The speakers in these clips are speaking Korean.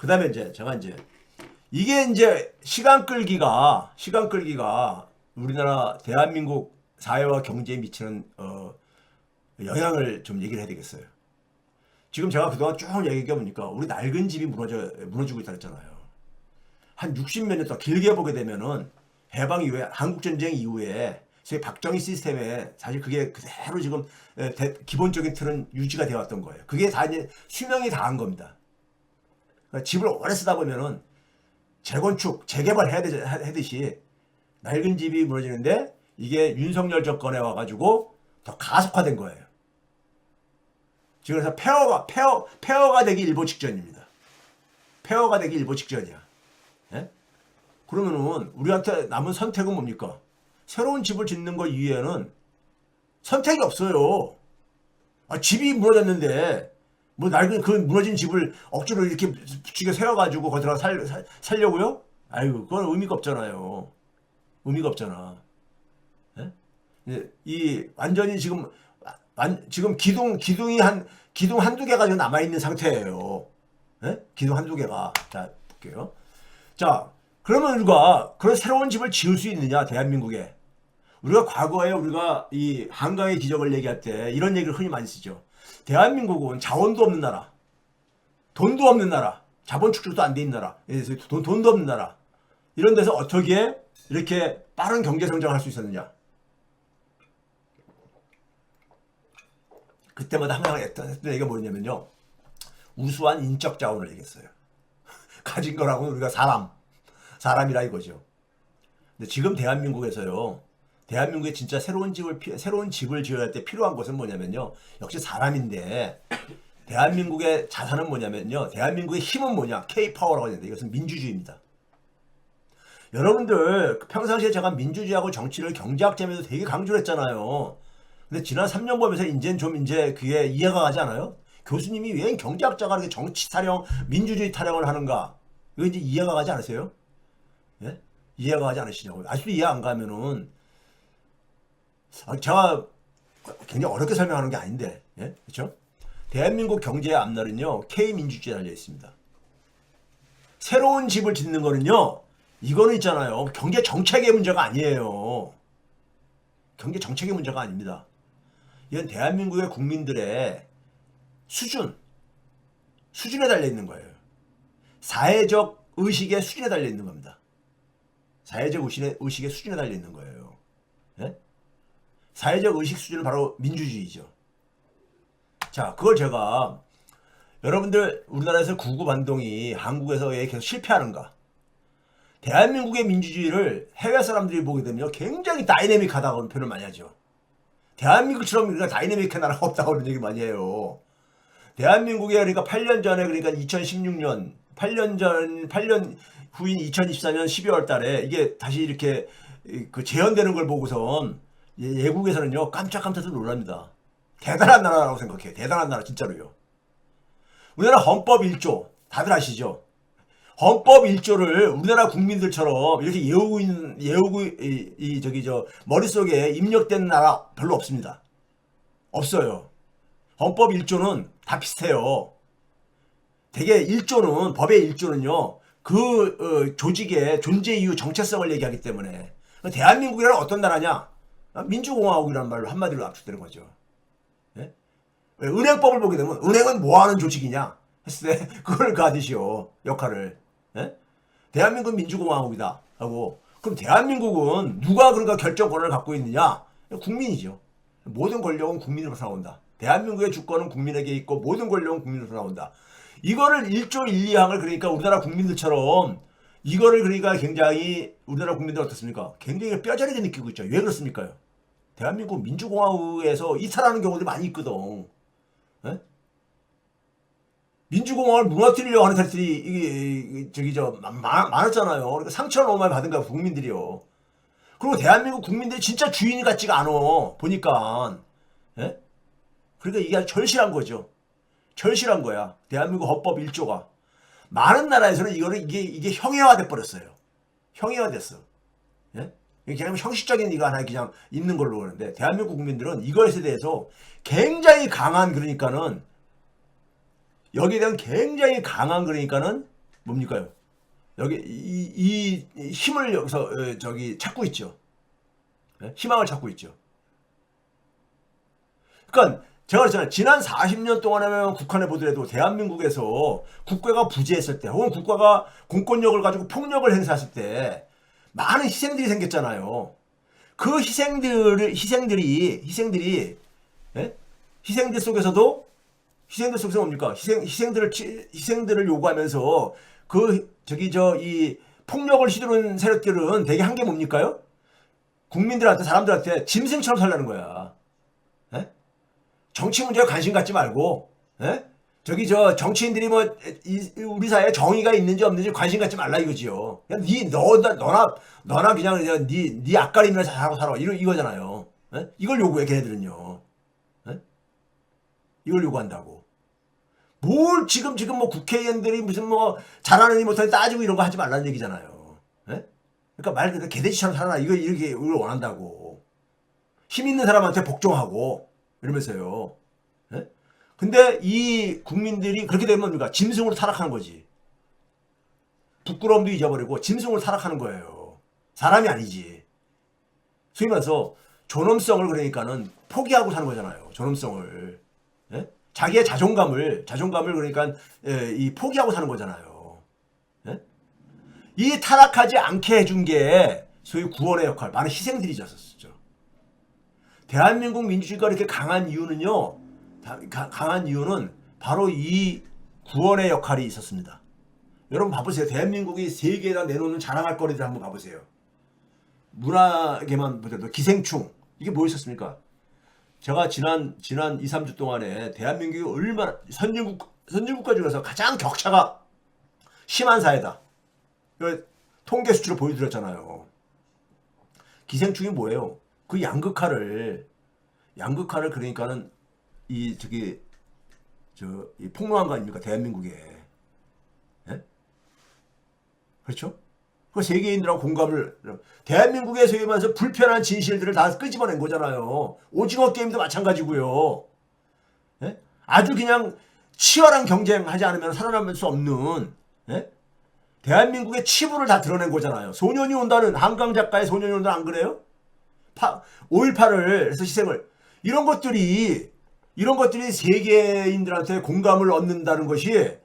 다음에 이제 제가 이제 이게 이제 시간 끌기가 우리나라 대한민국 사회와 경제에 미치는 영향을 좀 얘기를 해야 되겠어요. 지금 제가 그동안 쭉 얘기해 보니까 우리 낡은 집이 무너지고 있다 그랬잖아요. 한 60몇 년 동안 길게 보게 되면은 해방 이후에 한국전쟁 이후에 저희 박정희 시스템에 사실 그게 그대로 지금 기본적인 틀은 유지가 되어 왔던 거예요. 그게 다 이제 수명이 다한 겁니다. 그러니까 집을 오래 쓰다 보면은 재건축, 재개발 하듯이 낡은 집이 무너지는데 이게 윤석열 정권에 와가지고 더 가속화된 거예요. 지금 그래서 폐허가 되기 일보 직전입니다. 폐허가 되기 일보 직전이야. 예? 그러면은 우리한테 남은 선택은 뭡니까? 새로운 집을 짓는 것 이외에는 선택이 없어요. 집이 무너졌는데 뭐 낡은 그 무너진 집을 억지로 이렇게 부추겨 세워가지고 거기다가 살려고요? 아이고 그건 의미가 없잖아요. 의미가 없잖아. 예? 이 완전히 지금 기둥 한두 개가 지금 남아 있는 상태예요. 예? 기둥 한두 개가. 자 볼게요. 자 그러면 우리가 그런 새로운 집을 지을 수 있느냐 대한민국에? 우리가 과거에 우리가 이 한강의 기적을 얘기할 때 이런 얘기를 흔히 많이 쓰죠. 대한민국은 자원도 없는 나라, 돈도 없는 나라, 자본 축적도 안 돼 있는 나라, 돈도 없는 나라. 이런 데서 어떻게 이렇게 빠른 경제 성장을 할 수 있었느냐? 그때마다 항상 했던 얘기가 뭐냐면요. 우수한 인적 자원을 얘기했어요. 가진 거라고는 우리가 사람이라 이거죠. 근데 지금 대한민국에서요. 대한민국에 진짜 새로운 집을 지어야 할 때 필요한 것은 뭐냐면요. 역시 사람인데 대한민국의 자산은 뭐냐면요. 대한민국의 힘은 뭐냐. K-파워라고 하는데 이것은 민주주의입니다. 여러분들 평상시에 제가 민주주의하고 정치를 경제학 점에서 되게 강조를 했잖아요. 근데 지난 3년 보면서 이제 그게 이해가 가지 않아요? 교수님이 왜 경제학자가 이렇게 정치 타령, 민주주의 타령을 하는가? 이거 이제 이해가 가지 않으세요? 예? 이해가 가지 않으시냐고요. 아직도 이해 안 가면은 제가 굉장히 어렵게 설명하는 게 아닌데, 예? 그렇죠? 대한민국 경제의 앞날은요 K민주주의에 달려 있습니다. 새로운 집을 짓는 거는요, 이거는 있잖아요. 경제 정책의 문제가 아니에요. 경제 정책의 문제가 아닙니다. 이건 대한민국의 국민들의 수준에 달려 있는 거예요. 사회적 의식의 수준에 달려 있는 겁니다. 사회적 의식의 수준에 달려 있는 거예요. 예? 사회적 의식 수준은 바로 민주주의죠. 자, 그걸 제가 여러분들 우리나라에서 구구반동이 한국에서 왜 계속 실패하는가? 대한민국의 민주주의를 해외 사람들이 보게 되면 굉장히 다이내믹하다고 표현을 많이 하죠. 대한민국처럼 우리가 다이내믹한 나라가 없다고 그런 얘기 많이 해요. 대한민국에 그러니까 8년 전에 그러니까 2016년 8년 후인 2024년 12월 달에 이게 다시 이렇게 그 재현되는 걸 보고선 외국에서는요 깜짝깜짝 놀랍니다. 대단한 나라라고 생각해요. 대단한 나라 진짜로요. 우리나라 헌법 1조 다들 아시죠? 헌법 1조를 우리나라 국민들처럼 이렇게 머릿속에 입력된 나라 별로 없습니다. 없어요. 헌법 1조는 다 비슷해요. 되게 1조는 법의 1조는요. 그 조직의 존재 이유 정체성을 얘기하기 때문에 대한민국이란 어떤 나라냐? 민주공화국이라는 말로 한마디로 압축되는 거죠. 예? 은행법을 보게 되면 은행은 뭐하는 조직이냐 했을 때 그걸 가지시오 역할을. 예? 대한민국은 민주공화국이다 하고 그럼 대한민국은 누가 그러니까 결정권을 갖고 있느냐? 국민이죠. 모든 권력은 국민으로서 나온다. 대한민국의 주권은 국민에게 있고 모든 권력은 국민으로서 나온다. 이거를 1조 1, 2항을 그러니까 우리나라 국민들처럼 이거를 그러니까 굉장히 우리나라 국민들 어떻습니까? 굉장히 뼈저리게 느끼고 있죠. 왜 그렇습니까? 대한민국 민주공화국에서 이탈하는 경우들이 많이 있거든. 예? 민주공화국을 무너뜨리려고 하는 사람들이 많았잖아요. 그러니까 상처를 너무 많이 받은 거야 국민들이요. 그리고 대한민국 국민들이 진짜 주인이 같지가 않아 보니까. 예? 그러니까 이게 아주 절실한 거죠. 절실한 거야. 대한민국 헌법 1조가. 많은 나라에서는 이게 형해화돼 버렸어요. 형해화됐어. 예? 그냥 형식적인 이거 하나 그냥 있는 걸로 그러는데 대한민국 국민들은 이것에 대해서 굉장히 강한 그러니까는 여기에 대한 굉장히 강한 그러니까는 뭡니까요? 여기 이 힘을 여기서 저기 찾고 있죠. 예? 희망을 찾고 있죠. 그러니까 제가 그랬잖아요. 지난 40년 동안에 북한을 보더라도 대한민국에서 국가가 부재했을 때 혹은 국가가 공권력을 가지고 폭력을 행사했을 때 많은 희생들이 생겼잖아요. 그 희생들이 예? 희생들 속에서 뭡니까? 희생들을 요구하면서 그 저기 저 이 폭력을 휘두르는 세력들은 대개 한 게 뭡니까요? 국민들한테 사람들한테 짐승처럼 살라는 거야. 예? 정치 문제에 관심 갖지 말고, 예? 저기 저 정치인들이 뭐 우리 사회에 정의가 있는지 없는지 관심 갖지 말라 이거지요. 그냥 너나 그냥 네 앞가림이나 잘하고 살아 이거잖아요. 예? 이걸 요구해 걔네들은요. 예? 이걸 요구한다고. 뭘 지금 뭐 국회의원들이 무슨 뭐 잘하느니 못하니 따지고 이런 거 하지 말라는 얘기잖아요. 예? 그러니까 말 그대로 개돼지처럼 살아라 이렇게 이걸 원한다고. 힘 있는 사람한테 복종하고 이러면서요. 예? 근데 이 국민들이 그렇게 되면 뭡니까? 짐승으로 타락하는 거지. 부끄러움도 잊어버리고 짐승으로 타락하는 거예요. 사람이 아니지. 소위 말해서 존엄성을 그러니까는 포기하고 사는 거잖아요. 존엄성을. 예? 자기의 자존감을 그러니까 이 포기하고 사는 거잖아요. 예? 이 타락하지 않게 해준 게 소위 구원의 역할, 많은 희생들이 있었죠. 대한민국 민주주의가 이렇게 강한 이유는요. 강한 이유는 바로 이 구원의 역할이 있었습니다. 여러분 봐보세요. 대한민국이 세계에다 내놓는 자랑할 거리들 한번 봐보세요. 문화계만 보더라도 기생충 이게 뭐였었습니까? 제가 지난 2, 3주 동안에 대한민국이 얼마나 선진국가 중에서 가장 격차가 심한 사회다. 통계 수치로 보여드렸잖아요. 기생충이 뭐예요? 그 양극화를 그러니까는 이 폭로한 거 아닙니까? 대한민국에. 예? 그렇죠? 그 세계인들하고 공감을 대한민국에 소위 말해서 불편한 진실들을 다 끄집어낸 거잖아요. 오징어 게임도 마찬가지고요. 예? 아주 그냥 치열한 경쟁하지 않으면 살아남을 수 없는 예? 대한민국의 치부를 다 드러낸 거잖아요. 소년이 온다는 한강 작가의 소년이 온다는 안 그래요? 5.18을 해서 희생을 이런 것들이 세계인들한테 공감을 얻는다는 것이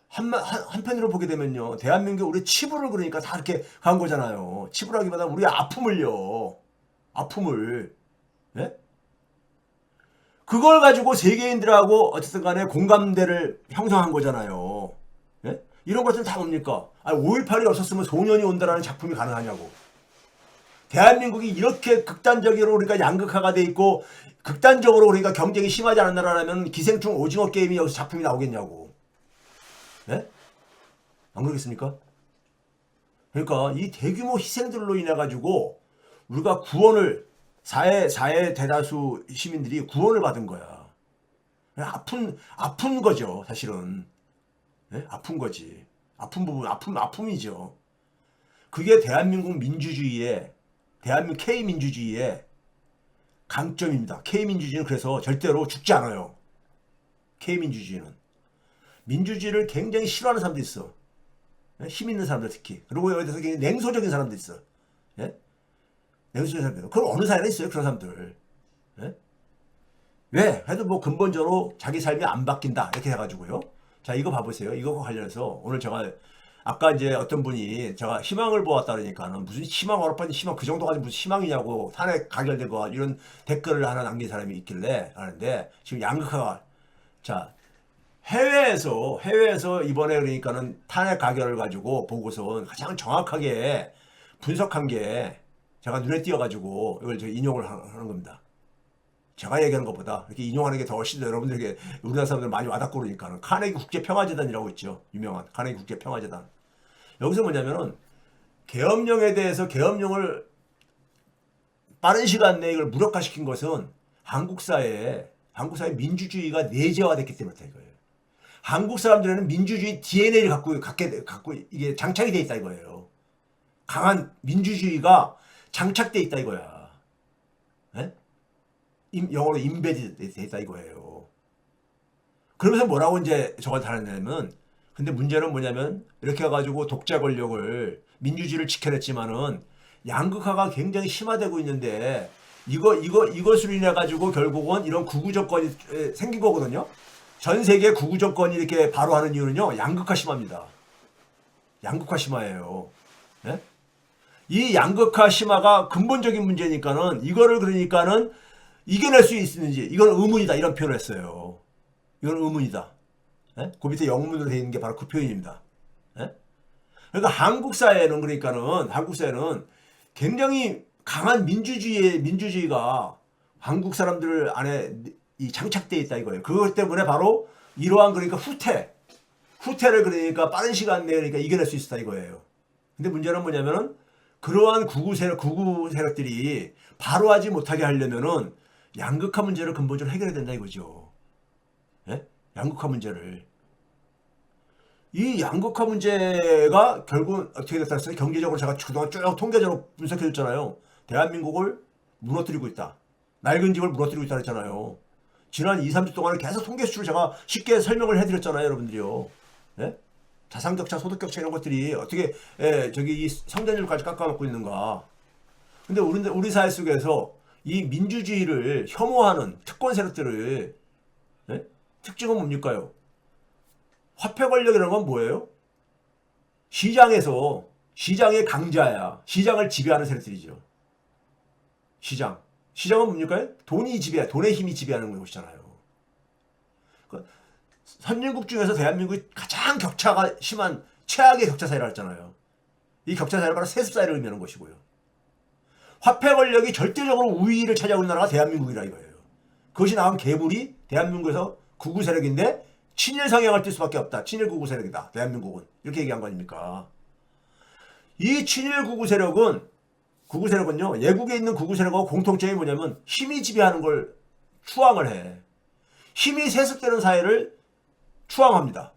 한편으로 보게 되면요. 대한민국 우리 치부를 그러니까 다 이렇게 간 거잖아요. 치부라기보다 우리 아픔을요. 아픔을. 예? 그걸 가지고 세계인들하고 어쨌든 간에 공감대를 형성한 거잖아요. 예? 이런 것들은 다 뭡니까? 5.18이 없었으면 소년이 온다라는 작품이 가능하냐고. 대한민국이 이렇게 극단적으로 그러니까 양극화가 돼 있고 극단적으로 그러니까 경쟁이 심하지 않은 나라라면 기생충 오징어 게임이 여기서 작품이 나오겠냐고. 예? 안 그러겠습니까? 그러니까 이 대규모 희생들로 인해 가지고 우리가 구원을 사회 대다수 시민들이 구원을 받은 거야. 아픈 거죠, 사실은. 예? 아픈 거지. 아픈 부분, 아픔이죠. 그게 대한민국 K민주주의의 강점입니다. K민주주의는 그래서 절대로 죽지 않아요. K민주주의는. 민주주의를 굉장히 싫어하는 사람도 있어. 힘 있는 사람들 특히. 그리고 여기서 굉장히 냉소적인 사람도 있어. 예? 냉소적인 사람들. 그럼 어느 사회나 있어요. 그런 사람들. 예? 왜? 해도 뭐 근본적으로 자기 삶이 안 바뀐다. 이렇게 해가지고요. 자, 이거 봐보세요. 이거와 관련해서 오늘 제가 아까 이제 어떤 분이 제가 희망을 보았다 그러니까는 무슨 희망 어렵다니 희망 그 정도가 무슨 희망이냐고 탄핵 가결되고 이런 댓글을 하나 남긴 사람이 있길래 하는데 지금 양극화가 자 해외에서 이번에 그러니까는 탄핵 가결을 가지고 보고서 가장 정확하게 분석한 게 제가 눈에 띄어가지고 이걸 제가 인용을 하는 겁니다. 제가 얘기하는 것보다 이렇게 인용하는 게 더 훨씬 여러분들에게 우리나라 사람들 많이 와닿고 그러니까는 카네기 국제평화재단이라고 있죠. 유명한 카네기 국제평화재단. 여기서 뭐냐면은 계엄령에 대해서 계엄령을 빠른 시간 내에 이걸 무력화시킨 것은 한국 사회의 민주주의가 내재화됐기 때문이다 이거예요. 한국 사람들에는 민주주의 DNA를 갖고 이게 장착이 돼 있다 이거예요. 강한 민주주의가 장착돼 있다 이거야. 예? 영어로 임베드 돼 있다 이거예요. 그러면서 뭐라고 이제 저걸 다루냐면 근데 문제는 뭐냐면 이렇게 해가지고 독재 권력을 민주주의를 지켜냈지만은 양극화가 굉장히 심화되고 있는데 이것으로 인해 가지고 결국은 이런 구구 정권이 생긴 거거든요. 전 세계 구구 정권이 이렇게 바로 하는 이유는요. 양극화 심화입니다. 양극화 심화예요. 예? 이 양극화 심화가 근본적인 문제니까는 이거를 그러니까는 이겨낼 수 있는지 이건 의문이다 이런 표현을 했어요. 이건 의문이다. 예? 그 밑에 영문으로 되어 있는 게 바로 그 표현입니다. 예? 그러니까 한국 사회는 굉장히 강한 민주주의가 한국 사람들 안에 이 장착되어 있다 이거예요. 그것 때문에 바로 이러한 그러니까 후퇴를 그러니까 빠른 시간 내에 그러니까 이겨낼 수 있었다 이거예요. 근데 문제는 뭐냐면은 그러한 구구 세력들이 바로 하지 못하게 하려면은 양극화 문제를 근본적으로 해결해야 된다 이거죠. 예? 양극화 문제를. 이 양극화 문제가 결국은 어떻게 됐다 했어요? 경제적으로 제가 그동안 쭉 통계적으로 분석해 줬잖아요. 대한민국을 무너뜨리고 있다. 낡은 집을 무너뜨리고 있다 했잖아요. 지난 2, 3주 동안 계속 통계 수치를 제가 쉽게 설명을 해드렸잖아요. 여러분들이요. 예? 자산격차, 소득격차 이런 것들이 어떻게 저기 이 성장률까지 깎아먹고 있는가. 근데 우리 사회 속에서 이 민주주의를 혐오하는 특권 세력들을 예? 특징은 뭡니까요? 화폐 권력이라는 건 뭐예요? 시장의 강자야. 시장을 지배하는 세력들이죠. 시장은 뭡니까? 돈의 힘이 지배하는 것이잖아요. 그러니까 선진국 중에서 대한민국이 가장 격차가 심한 최악의 격차 사회라 했잖아요. 이 격차 사회는 바로 세습 사회를 의미하는 것이고요. 화폐 권력이 절대적으로 우위를 차지하고 있는 나라가 대한민국이라 이거예요. 그것이 나온 계물이 대한민국에서 구구 세력인데 친일 성향을 띨 수밖에 없다. 친일 구구 세력이다. 대한민국은. 이렇게 얘기한 거 아닙니까? 이 친일 구구세력은요. 예국에 있는 구구세력하고 공통점이 뭐냐면 힘이 지배하는 걸 추앙을 해. 힘이 세습되는 사회를 추앙합니다.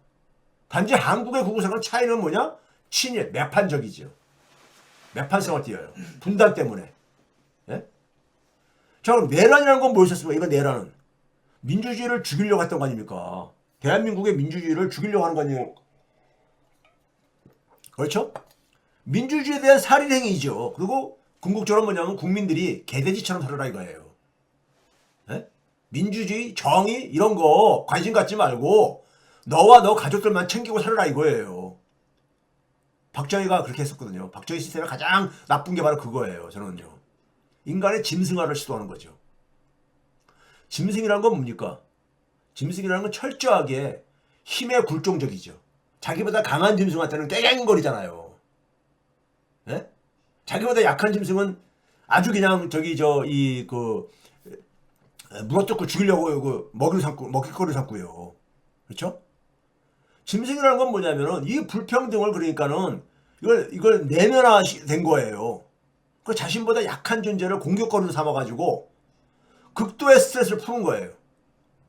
단지 한국의 구구세력은 차이는 뭐냐? 친일, 매판적이죠. 매판성을 띄어요. 분단 때문에. 예? 자, 그럼 내란이라는 건 뭐였었습니까? 이건 내란은. 민주주의를 죽이려고 했던 거 아닙니까? 대한민국의 민주주의를 죽이려고 하는 거 아니에요? 그렇죠? 민주주의에 대한 살인행위죠. 그리고 궁극적으로 뭐냐면 국민들이 개돼지처럼 살아라 이거예요. 예? 민주주의, 정의 이런 거 관심 갖지 말고 너와 너 가족들만 챙기고 살아라 이거예요. 박정희가 그렇게 했었거든요. 박정희 시스템의 가장 나쁜 게 바로 그거예요. 저는요. 인간의 짐승화를 시도하는 거죠. 짐승이라는 건 뭡니까? 짐승이라는 건 철저하게 힘에 굴종적이죠. 자기보다 강한 짐승한테는 깨갱거리잖아요. 예? 자기보다 약한 짐승은 아주 그냥 물어뜯고 죽이려고 먹잇거리 삼고요. 그렇죠? 짐승이라는 건 뭐냐면은 이 불평등을 그러니까는 이걸 내면화된 거예요. 그 자신보다 약한 존재를 공격거리로 삼아가지고 극도의 스트레스를 푸는 거예요.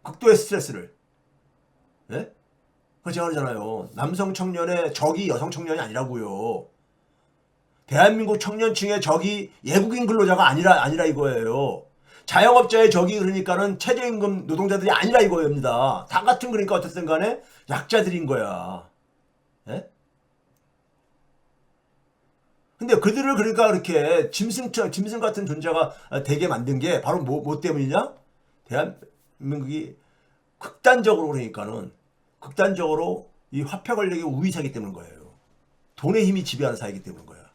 극도의 스트레스를. 예? 그 제가 그러잖아요. 남성 청년의 적이 여성 청년이 아니라고요. 대한민국 청년층의 적이 외국인 근로자가 아니라 이거예요. 자영업자의 적이 그러니까는 최저임금 노동자들이 아니라 이거입니다. 다 같은 그러니까 어쨌든 간에 약자들인 거야. 예? 근데 그들을 그러니까 그렇게 짐승 같은 존재가 되게 만든 게 바로 뭐 때문이냐? 대한민국이 극단적으로 이 화폐 권력의 우위사기 때문인 거예요. 돈의 힘이 지배하는 사회이기 때문인 거야.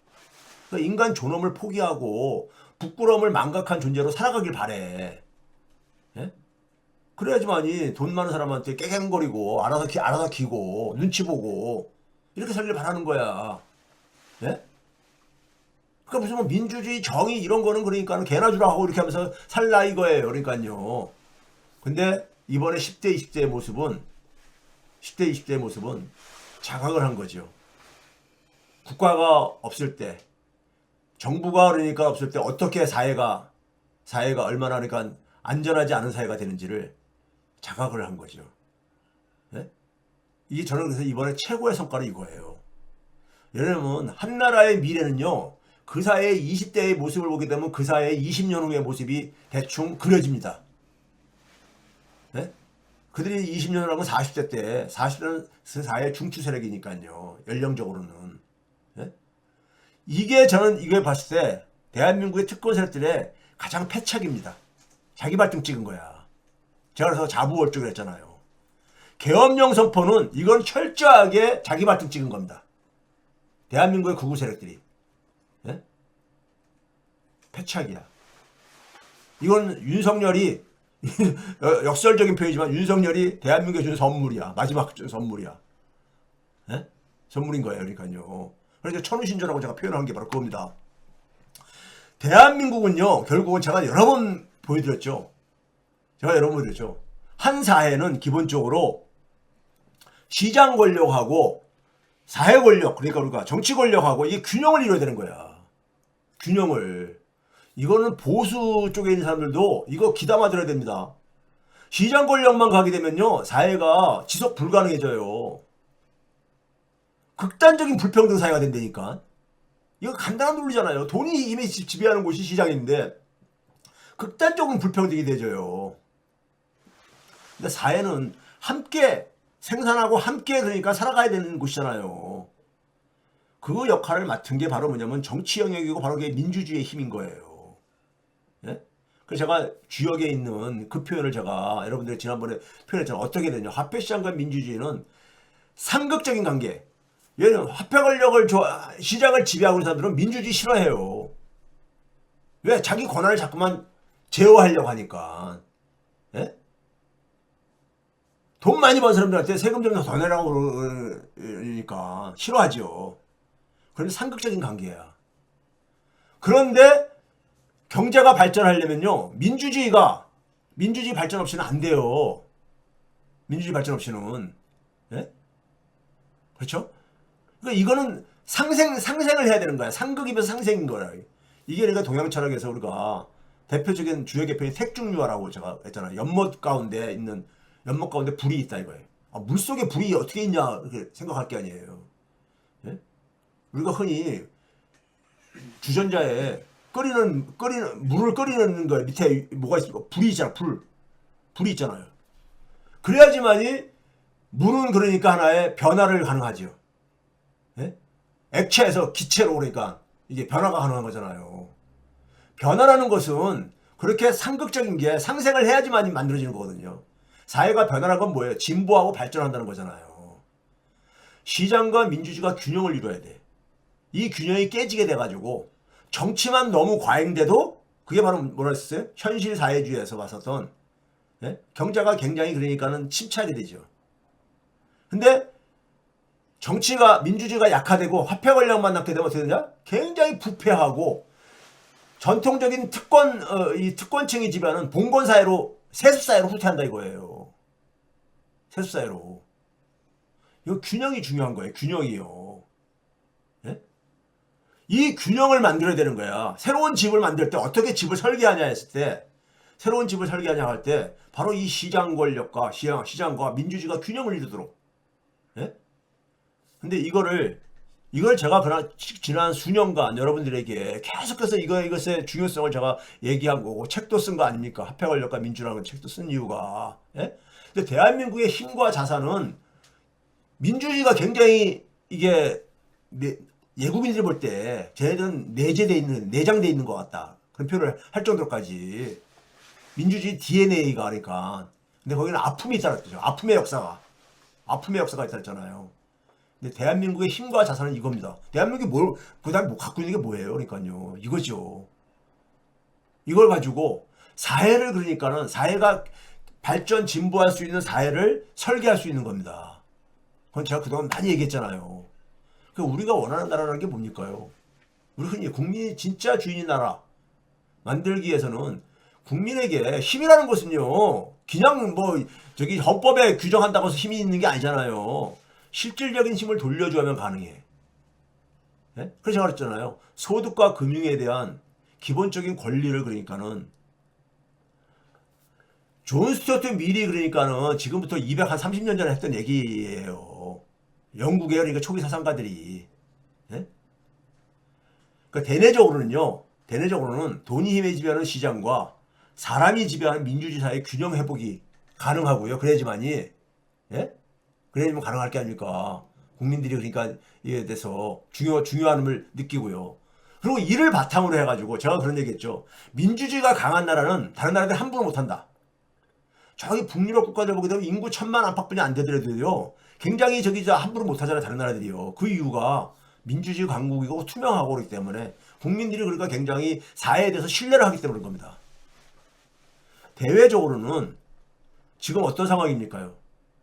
그러니까 인간 존엄을 포기하고 부끄러움을 망각한 존재로 살아가길 바래. 예? 그래야지만이 돈 많은 사람한테 깨갱거리고 알아서 기고 눈치 보고 이렇게 살길 바라는 거야. 예? 그러니까 무슨 뭐 민주주의 정의 이런 거는 그러니까는 개나 주라 하고 이렇게 하면서 살라 이거예요. 그러니까요. 근데 이번에 10대 20대의 모습은 자각을 한 거죠. 국가가 없을 때, 정부가 그러니까 없을 때 어떻게 사회가 얼마나 그러니까 안전하지 않은 사회가 되는지를 자각을 한 거죠. 네? 이게 저는 그래서 이번에 최고의 성과는 이거예요. 왜냐면 한 나라의 미래는요. 그 사회의 20대의 모습을 보게 되면 그 사회의 20년 후의 모습이 대충 그려집니다. 네? 그들이 20년을 하면 40대 때 40대는 사회 중추 세력이니까요. 연령적으로는. 예? 이게 저는 이걸 봤을 때 대한민국의 특권 세력들의 가장 패착입니다. 자기 발등 찍은 거야. 제가 그래서 자부월적을 했잖아요. 계엄령 선포는 이건 철저하게 자기 발등 찍은 겁니다. 대한민국의 극우 세력들이. 예? 패착이야. 이건 윤석열이 역설적인 표현이지만 윤석열이 대한민국에 준 선물이야. 마지막 준 선물이야. 예? 선물인 거예요. 그러니까요. 그래서 천우신조라고 제가 표현한 게 바로 그겁니다. 대한민국은요. 결국은 제가 여러 번 보여드렸죠. 한 사회는 기본적으로 시장 권력하고 사회 권력, 그러니까 우리가 정치 권력하고 이게 균형을 이뤄야 되는 거야. 균형을. 이거는 보수 쪽에 있는 사람들도 이거 귀담아 들어야 됩니다. 시장 권력만 가게 되면요. 사회가 지속 불가능해져요. 극단적인 불평등 사회가 된다니까. 이거 간단한 논리잖아요. 돈이 이미 지배하는 곳이 시장인데 극단적인 불평등이 되져요. 근데 사회는 함께 생산하고 함께 그러니까 살아가야 되는 곳이잖아요. 그 역할을 맡은 게 바로 뭐냐면 정치 영역이고 바로 그게 민주주의의 힘인 거예요. 예? 그래서 제가 주역에 있는 그 표현을 제가 여러분들이 지난번에 표현했잖아요. 어떻게 되냐. 화폐시장과 민주주의는 상극적인 관계. 얘는 화폐 권력을 시장을 지배하고 있는 사람들은 민주주의 싫어해요. 왜? 자기 권한을 자꾸만 제어하려고 하니까. 예? 돈 많이 번 사람들한테 세금 좀 더 내라고 그러니까 싫어하죠. 그런데 상극적인 관계야. 그런데 경제가 발전하려면요. 민주주의 발전 없이는 안 돼요. 민주주의 발전 없이는. 예? 그렇죠? 그러니까 이거는 상생을 해야 되는 거야. 상극이면서 상생인 거야. 이게 그러니까 동양 철학에서 우리가 대표적인 주요 개편이 색중유화라고 제가 했잖아요. 연못 가운데 불이 있다 이거예요. 물속에 불이 어떻게 있냐 이렇게 생각할 게 아니에요. 예? 우리가 흔히 주전자에 물을 끓이는 거에 밑에 뭐가 있습니까? 불이 있잖아. 불이 있잖아요. 그래야지만이 물은 그러니까 하나의 변화를 가능하죠. 예? 액체에서 기체로 그러니까 이게 변화가 가능한 거잖아요. 변화라는 것은 그렇게 상극적인 게 상생을 해야지만 만들어지는 거거든요. 사회가 변화라는 건 뭐예요? 진보하고 발전한다는 거잖아요. 시장과 민주주의가 균형을 이뤄야 돼. 이 균형이 깨지게 돼가지고 정치만 너무 과잉돼도 그게 바로 뭐라 했어요? 현실 사회주의에서 봤었던 예? 경제가 굉장히 그러니까는 침체하게 되죠. 근데 민주주의가 약화되고 화폐 권력만 낳게 되면 어떻게 되냐? 굉장히 부패하고 전통적인 이 특권층이 지배하는 봉건 사회로 세습 사회로 후퇴한다 이거예요. 세습 사회로. 이거 균형이 중요한 거예요. 균형이요. 예? 이 균형을 만들어야 되는 거야. 새로운 집을 만들 때 어떻게 집을 설계하냐 했을 때 새로운 집을 설계하냐 할 때 바로 이 시장 권력과 시장과 민주주의가 균형을 이루도록. 예? 근데 이걸 제가 지난 수년간 여러분들에게 계속해서 이것의 중요성을 제가 얘기한 거고 책도 쓴 거 아닙니까? 화폐 권력과 민주라는 책도 쓴 이유가. 예? 근데 대한민국의 힘과 자산은 민주주의가 굉장히 이게 예국인들이 볼 때 쟤네들은 내장돼 있는 것 같다. 그런 표현을 할 정도까지 민주주의 DNA가 그러니까. 근데 거기는 아픔이 있다고 했죠. 아픔의 역사가 있다 했잖아요. 근데 대한민국의 힘과 자산은 이겁니다. 대한민국이 그다음에 갖고 있는 게 뭐예요? 그러니까요. 이거죠. 이걸 가지고 사회를 그러니까는 사회가 발전 진보할 수 있는 사회를 설계할 수 있는 겁니다. 그건 제가 그동안 많이 얘기했잖아요. 우리가 원하는 나라라는 게 뭡니까요? 우리 흔히 국민이 진짜 주인인 나라 만들기 위해서는 국민에게 힘이라는 것은요. 그냥 헌법에 규정한다고 해서 힘이 있는 게 아니잖아요. 실질적인 힘을 돌려주면 가능해. 네? 그래서 제가 그랬잖아요. 소득과 금융에 대한 기본적인 권리를 그러니까는 존 스튜어트 밀이 그러니까는 지금부터 230년 전에 했던 얘기예요. 영국의 그러니까 초기 사상가들이. 네? 그러니까 대내적으로는 돈이 힘에 지배하는 시장과 사람이 지배하는 민주주의 사회의 균형 회복이 가능하고요. 그래야지만이, 예? 그래야지만 가능할 게 아닙니까? 국민들이 그러니까 이에 대해서 중요함을 느끼고요. 그리고 이를 바탕으로 해가지고 제가 그런 얘기했죠. 민주주의가 강한 나라는 다른 나라들 함부로 못한다. 저기 북유럽 국가들 보게 되면 인구 1,000만 안팎뿐이 안 되더라도요. 굉장히 저기 함부로 못하잖아요. 다른 나라들이요. 그 이유가 민주주의 강국이고 투명하고 그렇기 때문에 국민들이 그러니까 굉장히 사회에 대해서 신뢰를 하기 때문인 겁니다. 대외적으로는 지금 어떤 상황입니까요?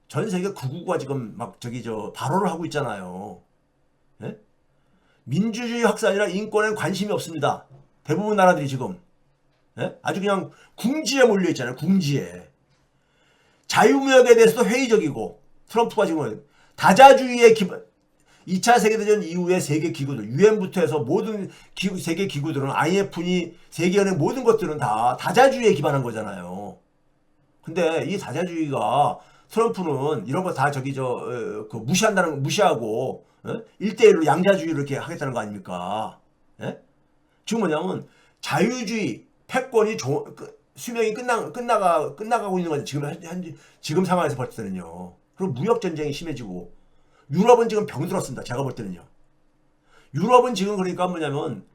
전 세계 극우가 지금 막 저기 발언을 하고 있잖아요. 예? 민주주의 확산이나 인권에 관심이 없습니다. 대부분 나라들이 지금 예? 아주 그냥 궁지에 몰려 있잖아요. 궁지에. 자유무역에 대해서도 회의적이고 트럼프가 지금 다자주의의 기반 2차 세계대전 이후에 세계 기구들 유엔부터 해서 모든 세계 기구들은 IMF니 세계은행 모든 것들은 다 다자주의에 기반한 거잖아요. 근데 이 다자주의가 트럼프는 이런 거 다 무시하고 1대1로 양자주의를 이렇게 하겠다는 거 아닙니까? 예? 지금 뭐냐면 자유주의 패권이 수명이 끝나가고 있는 거죠. 지금 상황에서 볼 때는요. 그리고 무역 전쟁이 심해지고 유럽은 지금 병들었습니다. 제가 볼 때는요. 유럽은 지금 그러니까 뭐냐면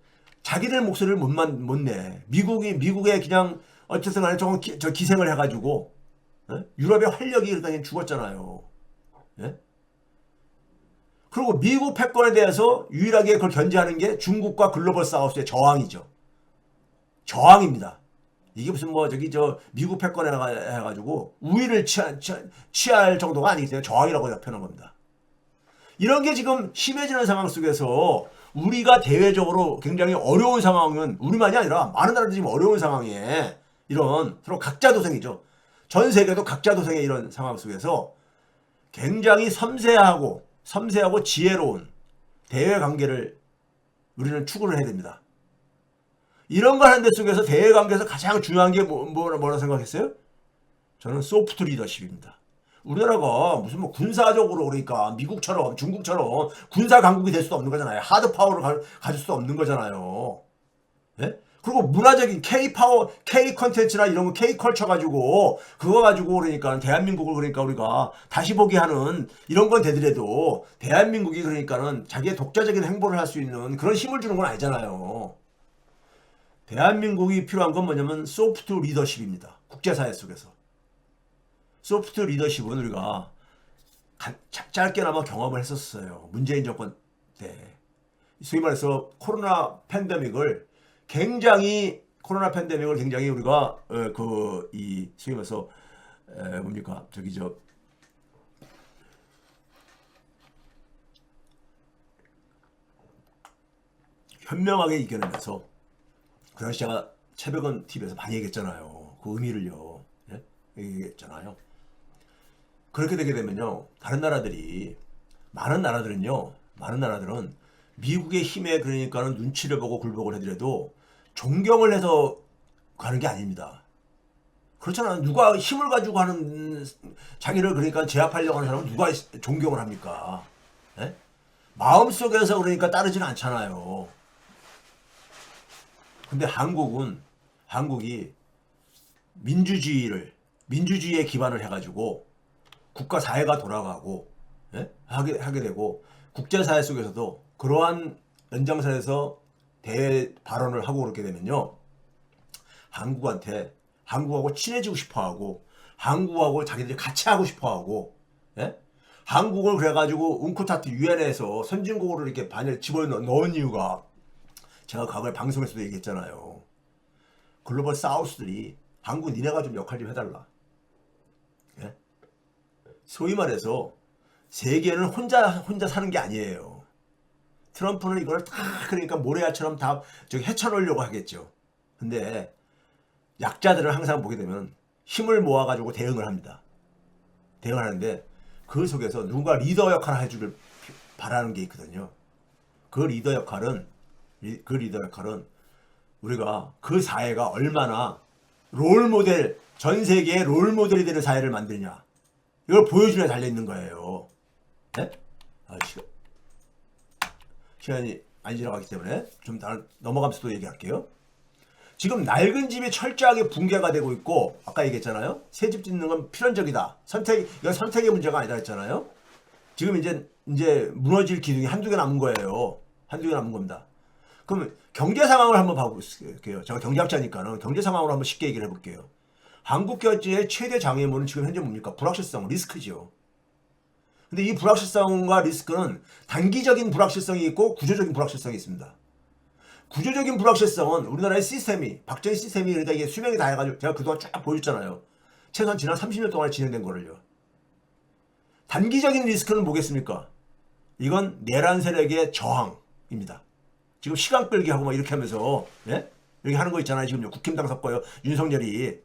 자기들 목소리를 못 내. 미국에 그냥 어쨌든 간에 저 기생을 해가지고 유럽의 활력이 일단 죽었잖아요. 예? 그리고 미국 패권에 대해서 유일하게 그걸 견제하는 게 중국과 글로벌 사우스의 저항이죠. 저항입니다. 이게 무슨 미국 패권에 해가지고 우위를 취할 정도가 아니기 때문에 저항이라고 표현한 겁니다. 이런 게 지금 심해지는 상황 속에서 우리가 대외적으로 굉장히 어려운 상황은 우리만이 아니라 많은 나라들이 지금 어려운 상황에 이런 서로 각자 도생이죠. 전 세계도 각자 도생의 이런 상황 속에서 굉장히 섬세하고 지혜로운 대외 관계를 우리는 추구를 해야 됩니다. 이런 걸 하는 데 속에서 대외 관계에서 가장 중요한 게 뭐라 생각했어요? 저는 소프트 리더십입니다. 우리나라가 무슨 군사적으로 그러니까 미국처럼 중국처럼 군사 강국이 될 수도 없는 거잖아요. 하드 파워를 가질 수도 없는 거잖아요. 예? 그리고 문화적인 K-파워, K-컨텐츠나 이런 거 K-컬처 가지고 그거 가지고 그러니까 대한민국을 그러니까 우리가 다시 보게 하는 이런 건 되더라도 대한민국이 그러니까는 자기의 독자적인 행보를 할 수 있는 그런 힘을 주는 건 아니잖아요. 대한민국이 필요한 건 뭐냐면 소프트 리더십입니다. 국제사회 속에서. 소프트 리더십은 우리가 짧게나마 경험을 했었어요. 문재인 정권 때. 소위 말해서 코로나 팬데믹을 굉장히 우리가 소위 말해서 뭡니까 현명하게 이겨내면서 그 당시 제가 최백원 TV에서 많이 얘기했잖아요. 그 의미를요. 예? 얘기했잖아요. 그렇게 되게 되면요. 많은 나라들은 미국의 힘에 그러니까는 눈치를 보고 굴복을 해더라도 존경을 해서 가는 게 아닙니다. 그렇잖아요. 누가 힘을 가지고 하는 자기를 그러니까 제압하려고 하는 사람은 누가 존경을 합니까? 예? 마음속에서 그러니까 따르지는 않잖아요. 근데 한국이 민주주의에 기반을 해가지고 국가 사회가 돌아가고 하게 되고 국제사회 속에서도 그러한 연장선에서 대외 발언을 하고 그렇게 되면요. 한국하고 친해지고 싶어하고 한국하고 자기들이 같이 하고 싶어하고 한국을 그래가지고 웅크타트 유엔에서 선진국으로 이렇게 반을 집어넣은 이유가 제가 과거에 방송에서도 얘기했잖아요. 글로벌 사우스들이 한국 니네가 좀 역할 좀 해달라. 예? 소위 말해서 세계는 혼자 사는 게 아니에요. 트럼프는 이걸 다 그러니까 모래알처럼 다 헤쳐놓으려고 하겠죠. 근데 약자들을 항상 보게 되면 힘을 모아가지고 대응을 합니다. 대응을 하는데 그 속에서 누군가 리더 역할을 해주길 바라는 게 있거든요. 그 리더 역할은 우리가 그 사회가 얼마나 전 세계의 롤모델이 되는 사회를 만드냐 이걸 보여주려 달려있는 거예요. 네? 시간이 안 지나가기 때문에 좀 넘어가면서 또 얘기할게요. 지금 낡은 집이 철저하게 붕괴가 되고 있고, 아까 얘기했잖아요. 새 집 짓는 건 필연적이다. 이건 선택의 문제가 아니다 했잖아요. 지금 이제 무너질 기둥이 한두 개 남은 거예요. 한두 개 남은 겁니다. 그럼 경제 상황을 한번 봐볼게요. 제가 경제학자니까는 경제 상황으로 한번 쉽게 얘기를 해볼게요. 한국 경제의 최대 장애물은 지금 현재 뭡니까? 불확실성, 리스크죠. 근데 이 불확실성과 리스크는 단기적인 불확실성이 있고 구조적인 불확실성이 있습니다. 구조적인 불확실성은 우리나라의 시스템이, 박정희 시스템이 그러니까 이게 수명이 다 해가지고 제가 그동안 쫙 보여줬잖아요. 최소한 지난 30년 동안 진행된 거를요. 단기적인 리스크는 뭐겠습니까? 이건 내란 세력의 저항입니다. 지금 시간 끌기 하고 막 이렇게 하면서, 예? 이렇게 하는 거 있잖아요. 지금 국힘당 섞어요. 윤석열이.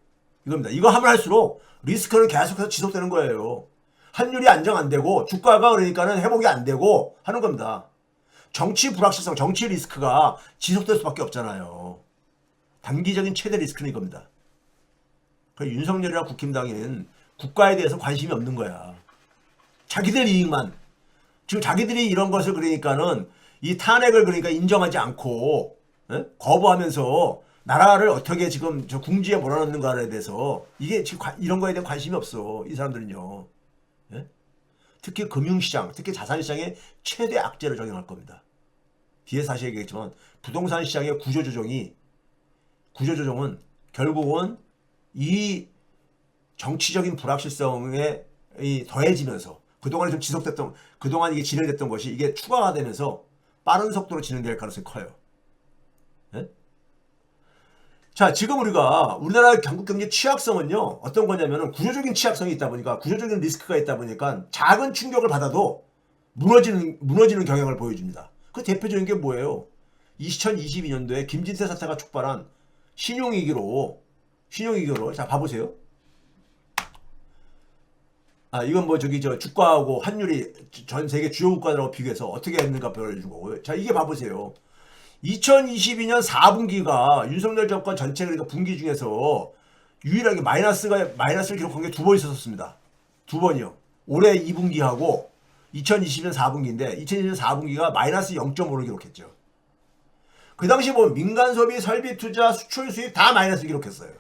이겁니다. 이거 하면 할수록 리스크는 계속해서 지속되는 거예요. 환율이 안정 안 되고, 주가가 그러니까는 회복이 안 되고 하는 겁니다. 정치 불확실성, 정치 리스크가 지속될 수밖에 없잖아요. 단기적인 최대 리스크는 이겁니다. 윤석열이나 국힘당에는 국가에 대해서 관심이 없는 거야. 자기들 이익만. 지금 자기들이 이런 것을 그러니까는 이 탄핵을 그러니까 인정하지 않고 거부하면서 나라를 어떻게 지금 저 궁지에 몰아넣는가에 대해서 이게 지금 이런 거에 대한 관심이 없어. 이 사람들은요. 예? 특히 금융시장, 특히 자산시장에 최대 악재를 적용할 겁니다. 뒤에 사실 얘기했지만 부동산 시장의 구조조정은 결국은 이 정치적인 불확실성에 더해지면서 그동안에 좀 지속됐던, 그동안 이게 진행됐던 것이 이게 추가가 되면서 빠른 속도로 진행될 가능성이 커요. 네? 자, 지금 우리나라 한국 경제 취약성은요, 어떤 거냐면은 구조적인 취약성이 있다 보니까, 구조적인 리스크가 있다 보니까 작은 충격을 받아도 무너지는 경향을 보여줍니다. 그 대표적인 게 뭐예요? 2022년도에 김진태 사태가 촉발한 신용위기로, 자, 봐보세요. 아, 이건 뭐 저 주가하고 환율이 전 세계 주요 국가들하고 비교해서 어떻게 했는가 보여준 거고요. 자, 이게 봐보세요. 2022년 4분기가 윤석열 정권 전체 그러니까 분기 중에서 유일하게 마이너스를 기록한 게 두 번 있었습니다. 두 번이요. 올해 2분기하고 2020년 4분기인데 2020년 4분기가 마이너스 0.5를 기록했죠. 그 당시 뭐 민간 소비, 설비 투자, 수출 수입 다 마이너스 기록했어요.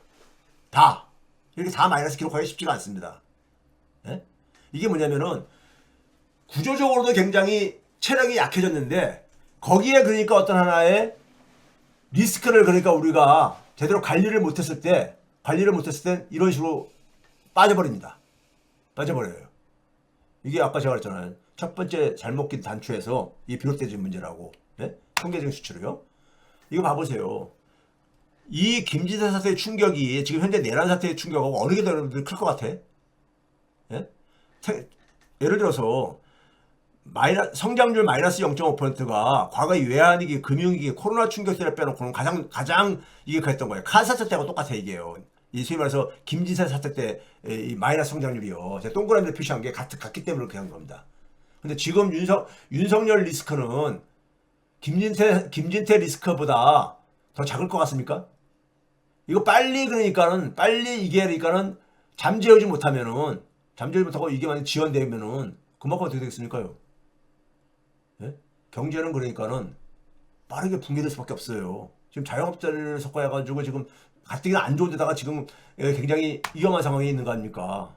다. 이렇게 다 마이너스 기록하기 쉽지가 않습니다. 예? 이게 뭐냐면은 구조적으로도 굉장히 체력이 약해졌는데 거기에 그러니까 어떤 하나의 리스크를 그러니까 우리가 제대로 관리를 못했을 때 이런 식으로 빠져버립니다. 빠져버려요. 이게 아까 제가 그랬잖아요. 첫 번째 잘못된 단추에서 이 비롯된 문제라고. 네? 통계적인 수치로요. 이거 봐보세요. 이 김진태 사태의 충격이 지금 현재 내란 사태의 충격하고 어느 게 더 클 것 같아? 예? 예를 들어서 성장률 마이너스 0.5%가 과거의 외환위기, 금융위기, 코로나 충격 때를 빼놓고는 가장 이게 그랬던 거예요. 카드 사태 때하고 똑같아 이게요. 이 소위 말해서 김진태 사태 때 이 마이너스 성장률이요. 제가 동그라미를 표시한 게 같기 때문에 그렇게 한 겁니다. 근데 지금 윤석열 리스크는 김진태 리스크보다 더 작을 것 같습니까? 이거 빨리 잠재우지 못하면은 잠재우지 못하고 이게 만약 지연되면은 그만큼 어떻게 되겠습니까요? 예? 경제는 그러니까는 빠르게 붕괴될 수밖에 없어요. 지금 자영업자를 섞어야 가지고 지금 가뜩이나 안 좋은 데다가 지금 굉장히 위험한 상황에 있는 거 아닙니까?